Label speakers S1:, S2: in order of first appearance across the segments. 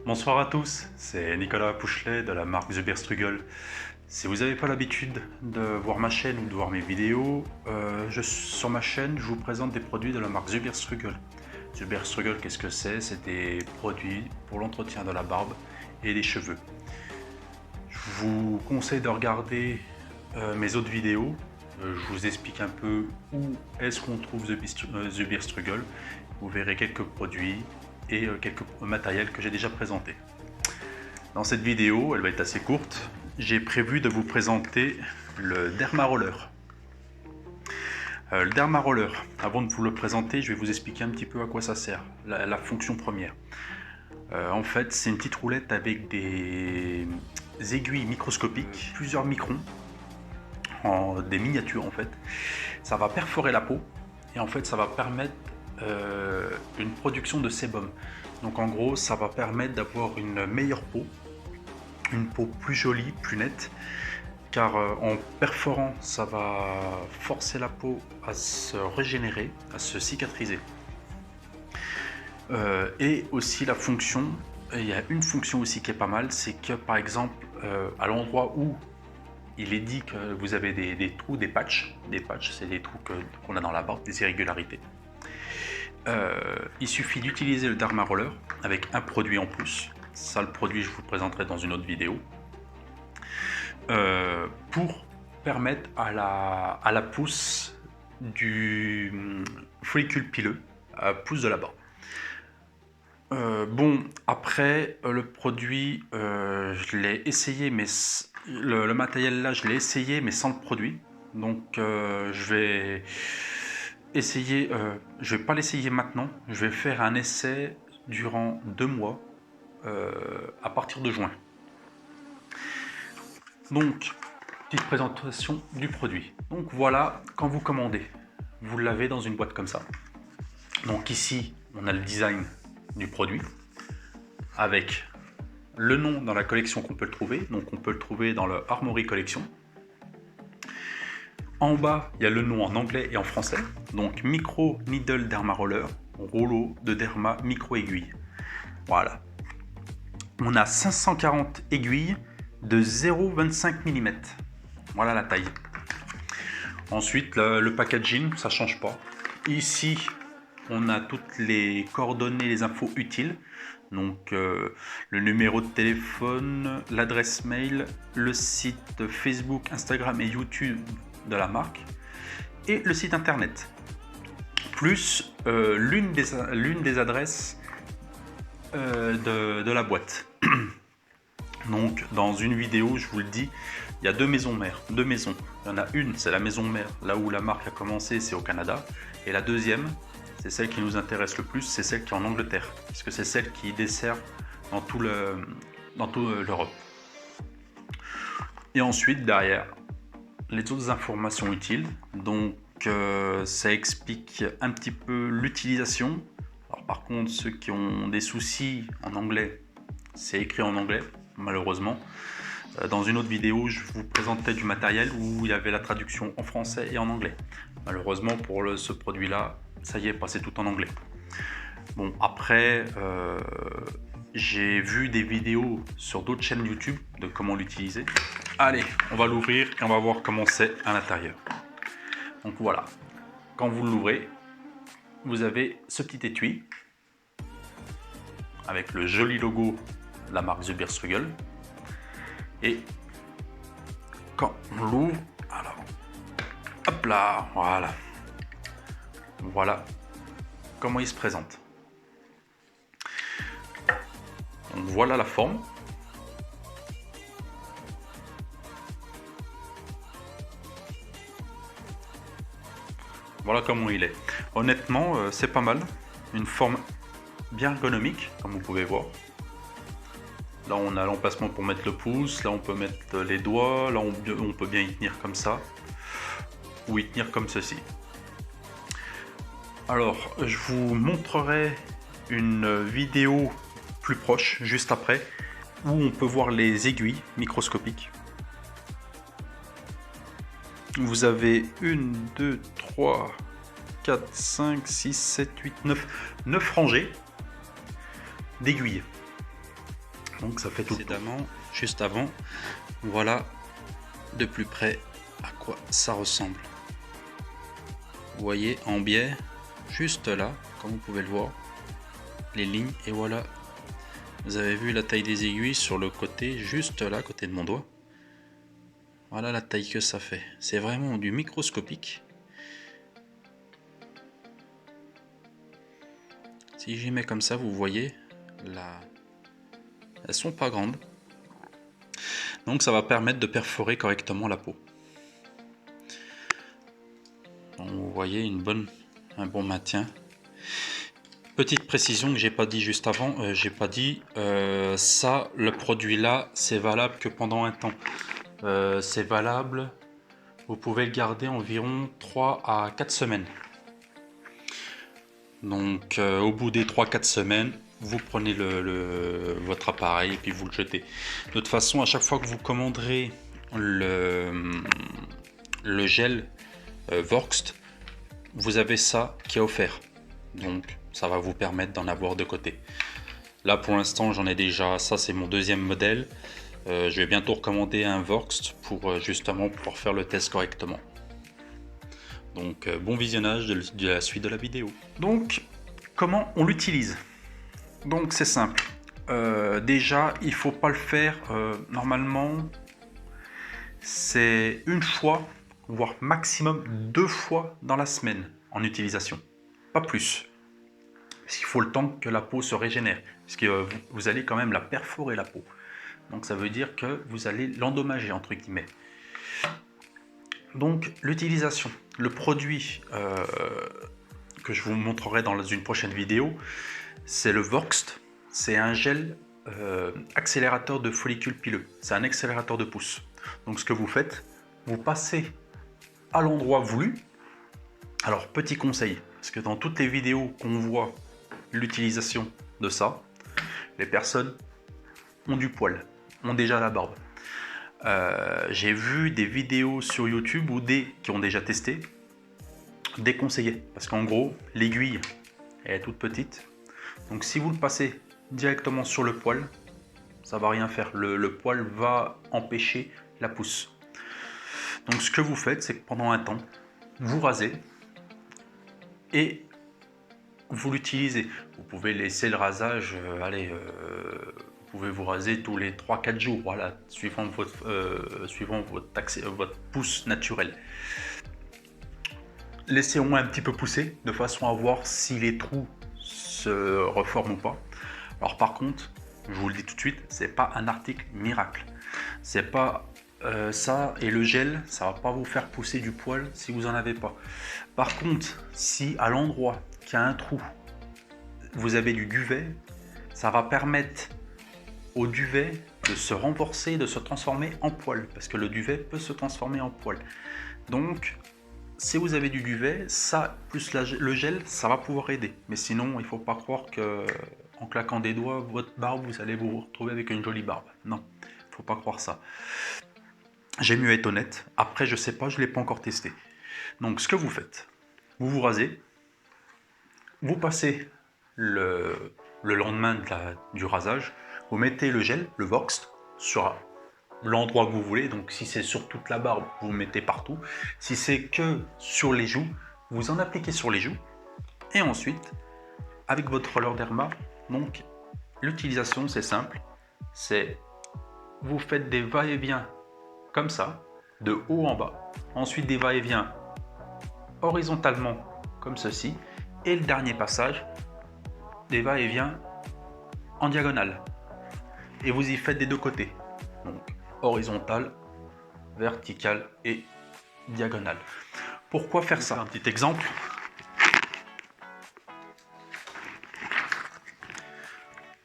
S1: Bonsoir à tous, c'est Nicolas Pouchelet de la marque Zuberstrugel. Si vous n'avez pas l'habitude de voir ma chaîne ou de voir mes vidéos, sur ma chaîne je vous présente des produits de la marque Zuberstrugel. Zuberstrugel, qu'est-ce que c'est? C'est des produits pour l'entretien de la barbe et des cheveux. Je vous conseille de regarder mes autres vidéos. Je vous explique un peu où est-ce qu'on trouve Zuberstrugel. Vous verrez quelques produits et quelques matériels que j'ai déjà présentés. Dans cette vidéo, elle va être assez courte, j'ai prévu de vous présenter le Derma Roller. Le Derma Roller, avant de vous le présenter, je vais vous expliquer un petit peu à quoi ça sert, la fonction première. En fait, c'est une petite roulette avec des aiguilles microscopiques, plusieurs microns, des miniatures en fait. Ça va perforer la peau et en fait ça va permettre une production de sébum. Donc en gros ça va permettre d'avoir une meilleure peau, une peau plus jolie, plus nette, car en perforant ça va forcer la peau à se régénérer, à se cicatriser. Et aussi la fonction, il y a une fonction aussi qui est pas mal, c'est que par exemple à l'endroit où il est dit que vous avez des trous, des patchs c'est des trous qu'on a dans la barbe, des irrégularités. Il suffit d'utiliser le Derma Roller avec un produit en plus. Ça, le produit, je vous le présenterai dans une autre vidéo. Pour permettre à la pousse du follicule pileux, à la pousse de la barbe. Bon, après, le produit, je l'ai essayé, mais le matériel là, je l'ai essayé, mais sans le produit. Donc, je vais essayer, je vais pas l'essayer maintenant, je vais faire un essai durant 2 mois à partir de juin. Donc, petite présentation du produit. Donc voilà, quand vous commandez, vous l'avez dans une boîte comme ça. Donc ici, on a le design du produit avec le nom dans la collection qu'on peut le trouver. Donc on peut le trouver dans le Armory Collection. En bas, il y a le nom en anglais et en français. Donc Micro Needle Derma Roller, rouleau de derma micro aiguille. Voilà. On a 540 aiguilles de 0,25 mm. Voilà la taille. Ensuite, le packaging, ça change pas. Ici, on a toutes les coordonnées, les infos utiles. Donc le numéro de téléphone, l'adresse mail, le site Facebook, Instagram et YouTube de la marque et le site internet. Plus l'une des adresses de la boîte. Donc dans une vidéo, je vous le dis, il y a deux maisons mères, deux maisons. Il y en a une, c'est la maison mère, là où la marque a commencé, c'est au Canada. Et la deuxième, c'est celle qui nous intéresse le plus, c'est celle qui est en Angleterre, parce que c'est celle qui dessert dans tout l'Europe. Et ensuite, derrière, les autres informations utiles. Donc ça explique un petit peu l'utilisation. Alors par contre, ceux qui ont des soucis en anglais, c'est écrit en anglais, malheureusement. Dans une autre vidéo, je vous présentais du matériel où il y avait la traduction en français et en anglais. Malheureusement, pour ce produit-là, ça y est, passé tout en anglais. Bon, après, j'ai vu des vidéos sur d'autres chaînes YouTube de comment l'utiliser. Allez, on va l'ouvrir et on va voir comment c'est à l'intérieur. Donc voilà, quand vous l'ouvrez, vous avez ce petit étui avec le joli logo de la marque Zuberstrugel. Et quand on l'ouvre, alors, hop là, voilà. Voilà comment il se présente. Donc voilà la forme. Voilà comment il est. Honnêtement, c'est pas mal. Une forme bien ergonomique, comme vous pouvez voir. Là, on a l'emplacement pour mettre le pouce. Là, on peut mettre les doigts. Là, on peut bien y tenir comme ça. Ou y tenir comme ceci. Alors, je vous montrerai une vidéo plus proche, juste après, où on peut voir les aiguilles microscopiques. Vous avez 1, 2, 3, 4, 5, 6, 7, 8, 9 rangées d'aiguilles. Donc ça fait tout
S2: précédemment, juste avant. Voilà de plus près à quoi ça ressemble. Vous voyez en biais, juste là, comme vous pouvez le voir, les lignes, et voilà. Vous avez vu la taille des aiguilles sur le côté, juste là, à côté de mon doigt. Voilà la taille que ça fait. C'est vraiment du microscopique. Si j'y mets comme ça, vous voyez, là, elles sont pas grandes. Donc ça va permettre de perforer correctement la peau. Donc vous voyez un bon maintien. Petite précision que j'ai pas dit juste avant, ça, le produit là, c'est valable que pendant un temps. C'est valable, vous pouvez le garder environ 3 à 4 semaines. Donc au bout des 3-4 semaines, vous prenez votre appareil et puis vous le jetez. De toute façon, à chaque fois que vous commanderez le gel Vorkst, vous avez ça qui est offert. Donc ça va vous permettre d'en avoir de côté. Là pour l'instant j'en ai déjà, ça c'est mon deuxième modèle. Je vais bientôt recommander un Vorkst pour justement pouvoir faire le test correctement. Donc bon visionnage de la suite de la vidéo.
S1: Donc comment on l'utilise? Donc c'est simple. Déjà il faut pas le faire normalement. C'est une fois, voire maximum 2 fois dans la semaine en utilisation. Pas plus. Parce qu'il faut le temps que la peau se régénère. Parce que vous allez quand même la perforer la peau. Donc ça veut dire que vous allez l'endommager entre guillemets. Donc l'utilisation. Le produit que je vous montrerai dans une prochaine vidéo, c'est le Vorkst. C'est un gel accélérateur de follicules pileux. C'est un accélérateur de pouce. Donc ce que vous faites, vous passez à l'endroit voulu. Alors petit conseil, parce que dans toutes les vidéos qu'on voit l'utilisation de ça, les personnes ont du poil, ont déjà la barbe. J'ai vu des vidéos sur YouTube ou qui ont déjà testé, déconseillé, parce qu'en gros l'aiguille elle est toute petite, donc si vous le passez directement sur le poil, ça va rien faire, le poil va empêcher la pousse. Donc ce que vous faites, c'est que pendant un temps, vous rasez et vous l'utilisez. Vous pouvez laisser le rasage, vous pouvez vous raser tous les 3-4 jours, voilà, suivant votre pouce naturel. Laissez au moins un petit peu pousser, de façon à voir si les trous se reforment ou pas. Alors par contre, je vous le dis tout de suite, c'est pas un article miracle. C'est pas ça, et le gel, ça va pas vous faire pousser du poil si vous en avez pas. Par contre, si à l'endroit qu'il y a un trou, vous avez du duvet, ça va permettre au duvet de se renforcer, de se transformer en poil, parce que le duvet peut se transformer en poil. Donc, si vous avez du duvet, ça plus le gel, ça va pouvoir aider. Mais sinon, il ne faut pas croire que en claquant des doigts, votre barbe, vous allez vous retrouver avec une jolie barbe. Non, il ne faut pas croire ça. J'ai mieux être honnête. Après, je sais pas, je ne l'ai pas encore testé. Donc, ce que vous faites, vous vous rasez, vous passez le lendemain du rasage, vous mettez le gel, le Vorkst, sur l'endroit que vous voulez. Donc, si c'est sur toute la barbe, vous mettez partout. Si c'est que sur les joues, vous en appliquez sur les joues. Et ensuite, avec votre roller derma, donc l'utilisation, c'est simple. C'est vous faites des va-et-vient comme ça, de haut en bas. Ensuite des va-et-vient horizontalement comme ceci. Et le dernier passage, des va-et-vient en diagonale. Et vous y faites des deux côtés. Donc horizontal, vertical et diagonale. Pourquoi faire ça? Un petit exemple.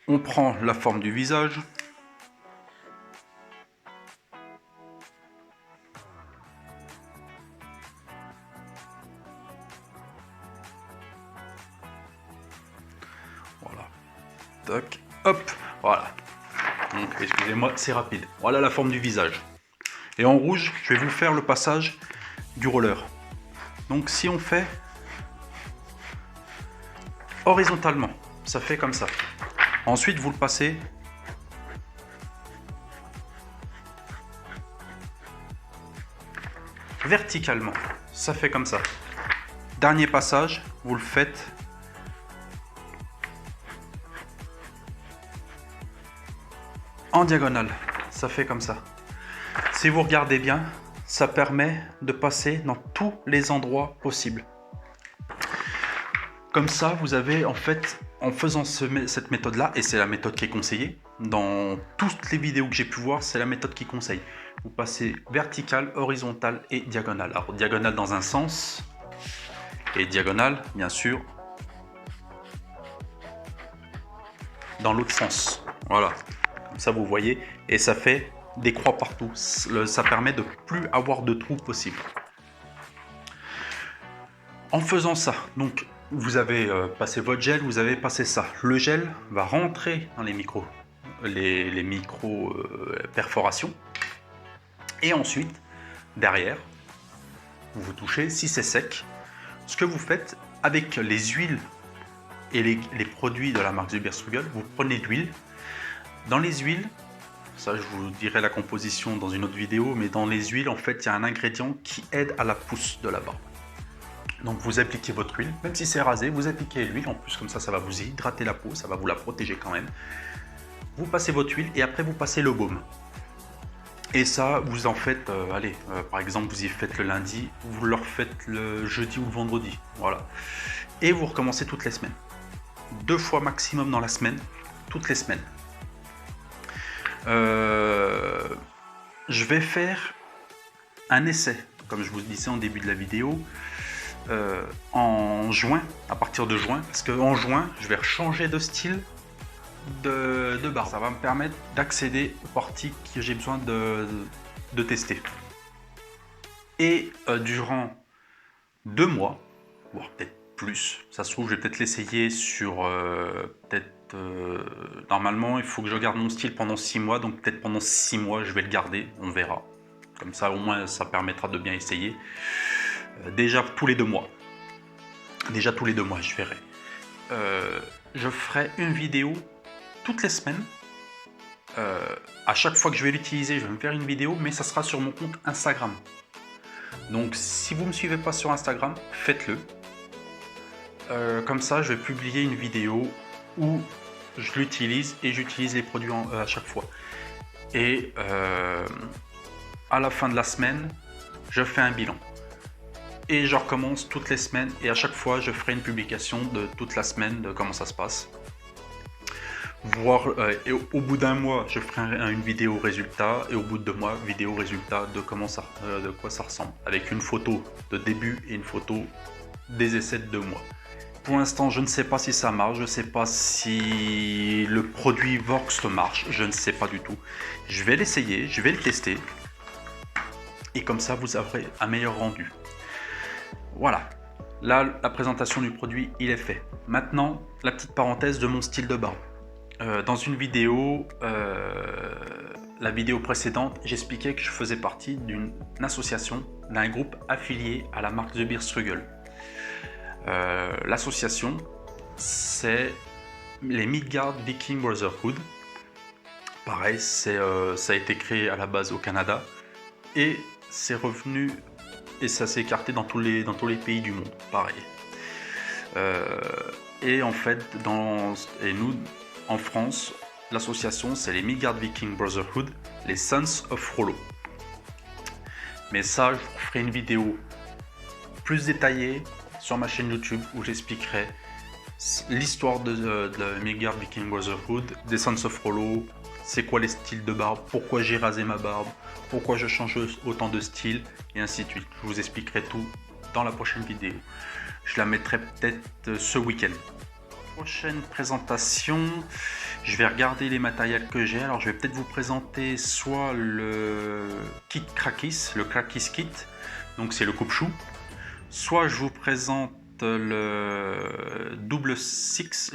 S1: On prend la forme du visage. Voilà. Tac, hop, voilà. Donc, excusez-moi, c'est rapide. Voilà la forme du visage. Et en rouge, je vais vous faire le passage du roller. Donc si on fait horizontalement, ça fait comme ça. Ensuite, vous le passez verticalement. Ça fait comme ça. Dernier passage, vous le faites en diagonale. Ça fait comme ça. Si vous regardez bien, ça permet de passer dans tous les endroits possibles. Comme ça, vous avez en fait, en faisant cette méthode-là, et c'est la méthode qui est conseillée, dans toutes les vidéos que j'ai pu voir, c'est la méthode qui conseille. Vous passez vertical, horizontal et diagonale. Alors, diagonale dans un sens, et diagonale, bien sûr, dans l'autre sens. Voilà, comme ça vous voyez, et ça fait des croix partout. Ça permet de plus avoir de trous possible. En faisant ça, donc vous avez passé votre gel, vous avez passé ça. Le gel va rentrer dans les micro perforations. Et ensuite, derrière, vous touchez, si c'est sec, ce que vous faites avec les huiles et les produits de la marque Zuber-Strugel, vous prenez de l'huile. Dans les huiles, ça je vous dirai la composition dans une autre vidéo, mais dans les huiles, en fait, il y a un ingrédient qui aide à la pousse de la barbe. Donc vous appliquez votre huile, même si c'est rasé, vous appliquez l'huile, en plus comme ça, ça va vous hydrater la peau, ça va vous la protéger quand même. Vous passez votre huile et après vous passez le baume. Et ça, vous en faites, par exemple, vous y faites le lundi, vous le refaites le jeudi ou le vendredi, voilà. Et vous recommencez toutes les semaines. 2 fois maximum dans la semaine, toutes les semaines. Je vais faire un essai, comme je vous disais en début de la vidéo, en juin, à partir de juin, parce qu'en juin, je vais changer de style de barbe. Ça va me permettre d'accéder aux parties que j'ai besoin de tester. Et durant 2 mois, voire peut-être plus, ça se trouve, je vais peut-être l'essayer sur normalement, il faut que je garde mon style pendant 6 mois, donc peut-être pendant 6 mois, je vais le garder, on verra. Comme ça, au moins, ça permettra de bien essayer. Déjà tous les 2 mois. Déjà tous les 2 mois, je verrai. Je ferai une vidéo toutes les semaines. À chaque fois que je vais l'utiliser, je vais me faire une vidéo, mais ça sera sur mon compte Instagram. Donc si vous ne me suivez pas sur Instagram, faites-le. Comme ça, je vais publier une vidéo où je l'utilise et j'utilise les produits à chaque fois. Et à la fin de la semaine, je fais un bilan. Et je recommence toutes les semaines et à chaque fois, je ferai une publication de toute la semaine de comment ça se passe. Et au bout d'un mois, je ferai une vidéo résultat et au bout de 2 mois, vidéo résultat de de quoi ça ressemble, avec une photo de début et une photo des essais de 2 mois. Pour l'instant, je ne sais pas si ça marche, je ne sais pas si le produit Vorx marche, je ne sais pas du tout. Je vais l'essayer, je vais le tester et comme ça, vous aurez un meilleur rendu. Voilà, là, la présentation du produit, il est fait. Maintenant, la petite parenthèse de mon style de barbe. Dans une vidéo, la vidéo précédente, j'expliquais que je faisais partie d'une association, d'un groupe affilié à la marque Zuber-Strugel. L'association, c'est les Midgard Viking Brotherhood. Pareil, ça a été créé à la base au Canada et c'est revenu et ça s'est écarté dans tous les pays du monde. Pareil. Et en fait, nous, en France, l'association, c'est les Midgard Viking Brotherhood, les Sons of Rollo. Mais ça, je vous ferai une vidéo plus détaillée sur ma chaîne YouTube où j'expliquerai l'histoire de Midgard Viking Brotherhood, des Sons of Rollo, c'est quoi les styles de barbe, pourquoi j'ai rasé ma barbe, pourquoi je change autant de styles, et ainsi de suite. Je vous expliquerai tout dans la prochaine vidéo. Je la mettrai peut-être ce week-end. Prochaine présentation, je vais regarder les matériels que j'ai. Alors je vais peut-être vous présenter soit le kit Krakis, le Krakis kit, donc c'est le coupe-chou, soit je vous présente le double six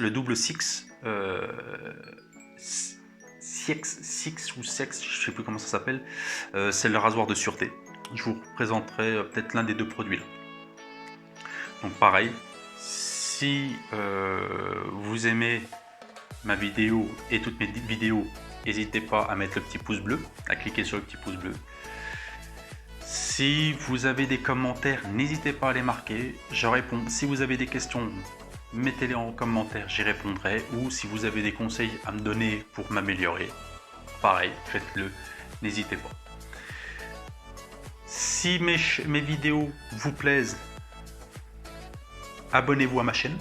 S1: ou sex, je sais plus comment ça s'appelle, c'est le rasoir de sûreté. Je vous présenterai peut-être l'un des 2 produits là. Donc pareil, si vous aimez ma vidéo et toutes mes vidéos, n'hésitez pas à mettre le petit pouce bleu, à cliquer sur le petit pouce bleu. Si vous avez des commentaires, n'hésitez pas à les marquer. Je réponds. Si vous avez des questions, mettez-les en commentaire, j'y répondrai. Ou si vous avez des conseils à me donner pour m'améliorer, pareil, faites-le, n'hésitez pas. Si mes vidéos vous plaisent, abonnez-vous à ma chaîne.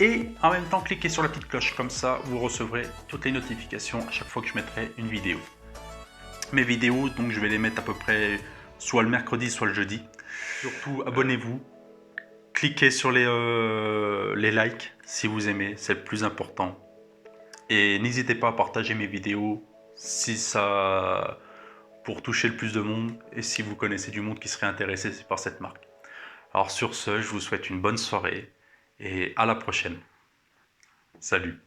S1: Et en même temps, cliquez sur la petite cloche, comme ça vous recevrez toutes les notifications à chaque fois que je mettrai une vidéo. Mes vidéos, donc je vais les mettre à peu près soit le mercredi, soit le jeudi. Surtout, abonnez-vous. Cliquez sur les likes si vous aimez, c'est le plus important. Et n'hésitez pas à partager mes vidéos si ça, pour toucher le plus de monde et si vous connaissez du monde qui serait intéressé par cette marque. Alors sur ce, je vous souhaite une bonne soirée et à la prochaine. Salut.